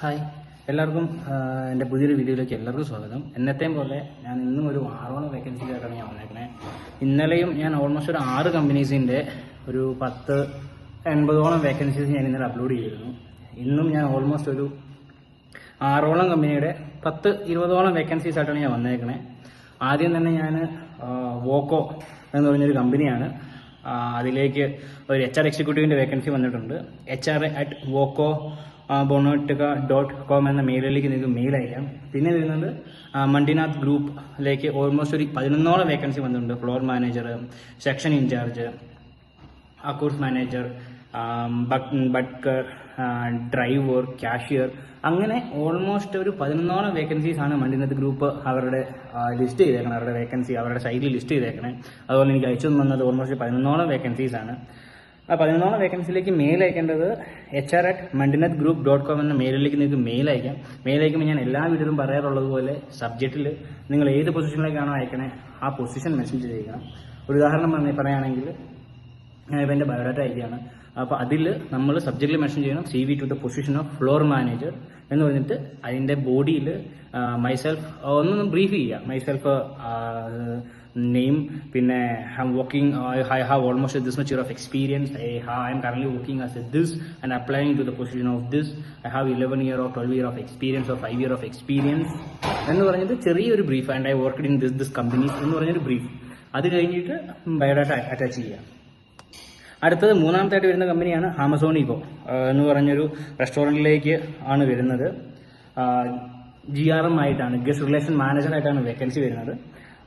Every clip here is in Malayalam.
ഹായ് എല്ലാവർക്കും എൻ്റെ പുതിയൊരു വീഡിയോയിലേക്ക് എല്ലാവർക്കും സ്വാഗതം. എന്നത്തെയും പോലെ ഞാൻ ഇന്നും ഒരു 6 വേക്കൻസിയിലായിട്ടാണ് ഞാൻ വന്നേക്കണേ. ഇന്നലെയും ഞാൻ ഓൾമോസ്റ്റ് ഒരു 6 കമ്പനീസിൻ്റെ ഒരു 10-80 വേക്കൻസീസ് ഞാൻ ഇന്നലെ അപ്ലോഡ് ചെയ്തിരുന്നു. ഇന്നും ഞാൻ ഓൾമോസ്റ്റ് ഒരു 6 കമ്പനിയുടെ 10-20 വേക്കൻസീസ് ആയിട്ടാണ് ഞാൻ വന്നേക്കണേ. ആദ്യം തന്നെ ഞാൻ വോക്കോ എന്ന് പറഞ്ഞൊരു കമ്പനിയാണ്, അതിലേക്ക് ഒരു HR എക്സിക്യൂട്ടീവിൻ്റെ വേക്കൻസി വന്നിട്ടുണ്ട്. HR@voco.bonotica.com എന്ന മെയിലിലേക്ക് നിങ്ങൾക്ക് മെയിൽ അയക്കാം. പിന്നെ വരുന്നത് മണ്ഡിനാഥ് ഗ്രൂപ്പിലേക്ക് ഓൾമോസ്റ്റ് ഒരു 11 വേക്കൻസി വന്നിട്ടുണ്ട്. Floor manager, section in charge, accounts manager, butcher, driver, cashier, അങ്ങനെ ഓൾമോസ്റ്റ് ഒരു 11 വേക്കൻസീസ് ആണ് മണ്ഡിനാഥ് ഗ്രൂപ്പ് അവരുടെ ലിസ്റ്റ് ചെയ്തേക്കണം. അവരുടെ വേക്കൻസി അവരുടെ സൈറ്റിൽ ലിസ്റ്റ് ചെയ്തേക്കണേ. അതുപോലെ എനിക്ക് അയച്ചു വന്നത് ഓൾമോസ്റ്റ് 11 വേക്കൻസീസ് ആണ്. ആ 11 വേക്കൻസിയിലേക്ക് മെയിൽ അയക്കേണ്ടത് HR@mandinathgroup.com എന്ന മെയിലിലേക്ക് നിങ്ങൾക്ക് മെയിൽ അയക്കാം. മെയിൽ അയക്കുമ്പോൾ ഞാൻ എല്ലാ വീഡിയോയിലും പറയാറുള്ളതുപോലെ സബ്ജക്റ്റിൽ നിങ്ങൾ ഏത് പൊസിഷനിലേക്കാണോ അയക്കണേ ആ പൊസിഷൻ മെൻഷൻ ചെയ്തിരിക്കണം. ഒരു ഉദാഹരണം പറയുകയാണെങ്കിൽ ഞാനിപ്പോൾ എൻ്റെ ബയോഡാറ്റ അയക്കുകയാണ്. അപ്പോൾ അതിൽ നമ്മൾ സബ്ജക്റ്റിൽ മെൻഷൻ ചെയ്യണം CV to the position of floor manager എന്ന് പറഞ്ഞിട്ട് അതിൻ്റെ ബോഡിയിൽ മൈസെൽഫ് ഒന്ന് ബ്രീഫ് ചെയ്യുക. മൈസെൽഫ് നെയിം, പിന്നെ I have almost this much year of experience. I am currently working as a this and applying to the position of this. I have 11 year or 12 year of experience or 5 year of experience എന്ന് പറഞ്ഞിട്ട് ചെറിയൊരു brief. And I worked in this companies എന്ന് പറഞ്ഞൊരു ബ്രീഫ്. അത് കഴിഞ്ഞിട്ട് ബയോഡാറ്റ അറ്റാച്ച് ചെയ്യുക. അടുത്തത് മൂന്നാമത്തായിട്ട് വരുന്ന കമ്പനിയാണ് ആമസോണിക്കോ എന്ന് പറഞ്ഞൊരു റെസ്റ്റോറൻറ്റിലേക്ക് ആണ് വരുന്നത്. GRM ആയിട്ടാണ്, ഗസ്റ്റ് റിലേഷൻ മാനേജറായിട്ടാണ് വേക്കൻസി വരുന്നത്.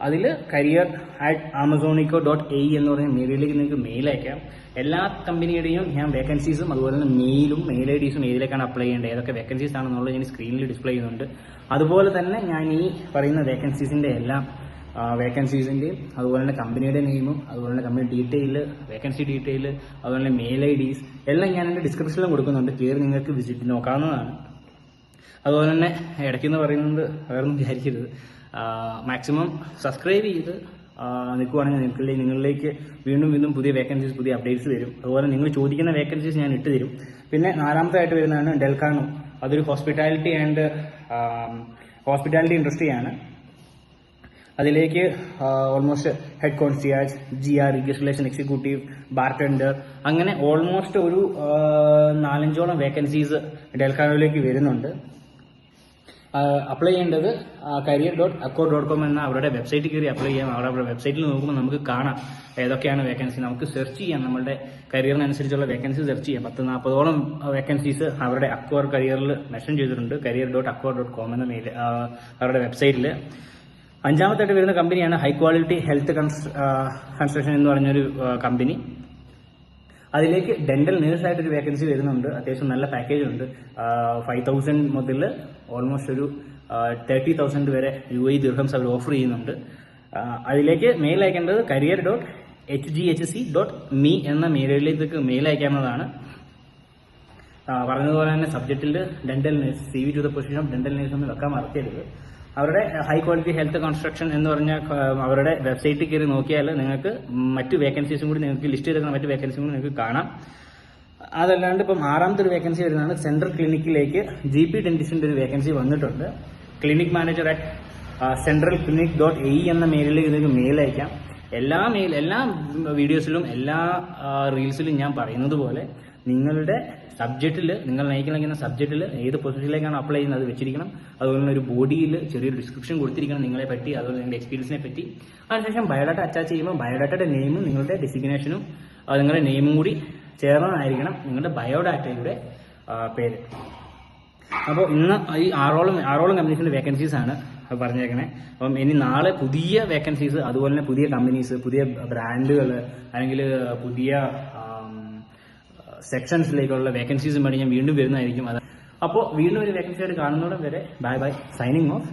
അതിൽ career@amazonico.ai എന്ന് പറഞ്ഞ മെയിലിലേക്ക് നിങ്ങൾക്ക് മെയിൽ അയക്കാം. എല്ലാ കമ്പനിയുടെയും ഞാൻ വേക്കൻസീസും അതുപോലെ തന്നെ മെയിലും മെയിൽ IDസും ഏതിലേക്കാണ് അപ്ലൈ ചെയ്യേണ്ടത്, ഏതൊക്കെ വേക്കൻസീസ് ആണെന്നുള്ളത് ഞാൻ സ്ക്രീനിൽ ഡിസ്പ്ലേ ചെയ്യുന്നുണ്ട്. അതുപോലെ തന്നെ ഞാൻ ഈ പറയുന്ന വേക്കൻസീസിൻ്റെ എല്ലാം വേക്കൻസീസിൻ്റെയും അതുപോലെ തന്നെ കമ്പനിയുടെ നെയിമും അതുപോലെ തന്നെ കമ്പനി ഡീറ്റെയിൽ, വേക്കൻസി ഡീറ്റെയിൽ, അതുപോലെ തന്നെ മെയിൽ IDs എല്ലാം ഞാൻ എൻ്റെ ഡിസ്ക്രിപ്ഷനിലും കൊടുക്കുന്നുണ്ട്. കയറി നിങ്ങൾക്ക് വിസിറ്റ് നോക്കാവുന്നതാണ്. അതുപോലെ തന്നെ ഇടയ്ക്കെന്ന് പറയുന്നത് വേറൊന്നും വിചാരിക്കരുത്, മാക്സിമം സബ്സ്ക്രൈബ് ചെയ്ത് നിൽക്കുവാണെങ്കിൽ നിങ്ങളിലേക്ക് വീണ്ടും പുതിയ വേക്കൻസീസ്, പുതിയ അപ്ഡേറ്റ്സ് വരും. അതുപോലെ നിങ്ങൾ ചോദിക്കുന്ന വേക്കൻസീസ് ഞാൻ ഇട്ട് തരും. പിന്നെ നാലാമത്തായിട്ട് വരുന്നതാണ് ഡെൽക്കാനോ. അതൊരു ഹോസ്പിറ്റാലിറ്റി ഇൻഡസ്ട്രിയാണ്. അതിലേക്ക് almost head concierge, GR guest relation executive, bartender, അങ്ങനെ ഓൾമോസ്റ്റ് ഒരു 4-5 വേക്കൻസീസ് ഡെൽക്കാനോയിലേക്ക് വരുന്നുണ്ട്. അപ്ലൈ ചെയ്യേണ്ടത് career.accord.com എന്ന അവരുടെ വെബ്സൈറ്റിൽ കയറി അപ്ലൈ ചെയ്യാം. അവരുടെ വെബ്സൈറ്റിൽ നോക്കുമ്പോൾ നമുക്ക് കാണാം ഏതൊക്കെയാണ് വേക്കൻസി. നമുക്ക് സെർച്ച് ചെയ്യാം, നമ്മളുടെ കരിയറിനനുസരിച്ചുള്ള വേക്കൻസി സെർച്ച് ചെയ്യാം. 10-40 വേക്കൻസീസ് അവരുടെ അക്വയർ കരിയറിൽ മെൻഷൻ ചെയ്തിട്ടുണ്ട്. career.accord.com എന്ന അവരുടെ വെബ്സൈറ്റിൽ. അഞ്ചാമത്തായിട്ട് വരുന്ന കമ്പനിയാണ് ഹൈ ക്വാളിറ്റി ഹെൽത്ത് കൺസ്ട്രക്ഷൻ എന്ന് പറഞ്ഞൊരു കമ്പനി. അതിലേക്ക് ഡെന്റൽ നേഴ്സായിട്ടൊരു വേക്കൻസി വരുന്നുണ്ട്. അത്യാവശ്യം നല്ല പാക്കേജ് ഉണ്ട്. 5,000 മുതൽ ഓൾമോസ്റ്റ് ഒരു 30,000 വരെ UAE ദിർഹംസ് അവർ ഓഫർ ചെയ്യുന്നുണ്ട്. അതിലേക്ക് മെയിൽ അയക്കേണ്ടത് career.hghc.me എന്ന മെയിലിലേക്ക് മെയിൽ അയക്കാവുന്നതാണ്. പറഞ്ഞതുപോലെ തന്നെ സബ്ജക്റ്റിൽ dental nurse, CV to the position of dental nurse ഒന്നും വെക്കാൻ മറക്കരുത്. അവരുടെ ഹൈ ക്വാളിറ്റി ഹെൽത്ത് കൺസ്ട്രക്ഷൻ എന്ന് പറഞ്ഞ അവരുടെ വെബ്സൈറ്റിൽ കയറി നോക്കിയാൽ നിങ്ങൾക്ക് മറ്റ് വേക്കൻസീസും കൂടി നിങ്ങൾക്ക് ലിസ്റ്റ് ചെയ്തിരിക്കുന്ന മറ്റ് വേക്കൻസിയും കൂടി നിങ്ങൾക്ക് കാണാം. അതല്ലാണ്ട് ഇപ്പം 6ാമത്തെ ഒരു വേക്കൻസി വരുന്നതാണ് സെൻട്രൽ ക്ലിനിക്കിലേക്ക് GP ഡെന്റിസ്റ്റിന്റെ ഒരു വേക്കൻസി വന്നിട്ടുണ്ട്. ക്ലിനിക് മാനേജർ @centralclinic.ai എന്ന മെയിലിലേക്ക് നിങ്ങൾക്ക് മെയിൽ അയക്കാം. എല്ലാ വീഡിയോസിലും എല്ലാ റീൽസിലും ഞാൻ പറയുന്നത് പോലെ നിങ്ങളുടെ സബ്ജക്റ്റിൽ, നിങ്ങൾ നയിക്കുന്ന സബ്ജക്റ്റിൽ ഏത് പൊസിഷനിലേക്കാണ് അപ്ലൈ ചെയ്യുന്നത് അത് വെച്ചിരിക്കണം. അതുപോലെ തന്നെ ഒരു ബോഡിയിൽ ചെറിയൊരു ഡിസ്ക്രിപ്ഷൻ കൊടുത്തിരിക്കണം നിങ്ങളെ പറ്റി, അതുപോലെ നിങ്ങളുടെ എക്സ്പീരിയൻസിനെ പറ്റി. അതിനുശേഷം ബയോഡാറ്റ അറ്റാച്ച് ചെയ്യുമ്പോൾ ബയോഡാറ്റയുടെ നെയിമും നിങ്ങളുടെ ഡെസിഗ്നേഷനും നിങ്ങളുടെ നെയിമും കൂടി ചേർന്നതായിരിക്കണം നിങ്ങളുടെ ബയോഡാറ്റയുടെ പേര്. അപ്പോൾ ഇന്ന് ഈ 6 കമ്പനീസിൻ്റെ വേക്കൻസീസ് ആണ് പറഞ്ഞേക്കണേ. അപ്പം ഇനി നാളെ പുതിയ വേക്കൻസീസ്, അതുപോലെ തന്നെ പുതിയ കമ്പനീസ്, പുതിയ ബ്രാൻഡുകൾ, അല്ലെങ്കിൽ പുതിയ സെക്ഷൻസിലേക്കുള്ള വേക്കൻസീസും വേണ്ടി ഞാൻ വീണ്ടും വരുന്നതായിരിക്കും. അപ്പോൾ വീണ്ടും ഒരു വേക്കൻസി ആയിട്ട് കാണുന്നതോടെ വരെ ബൈ. Signing off.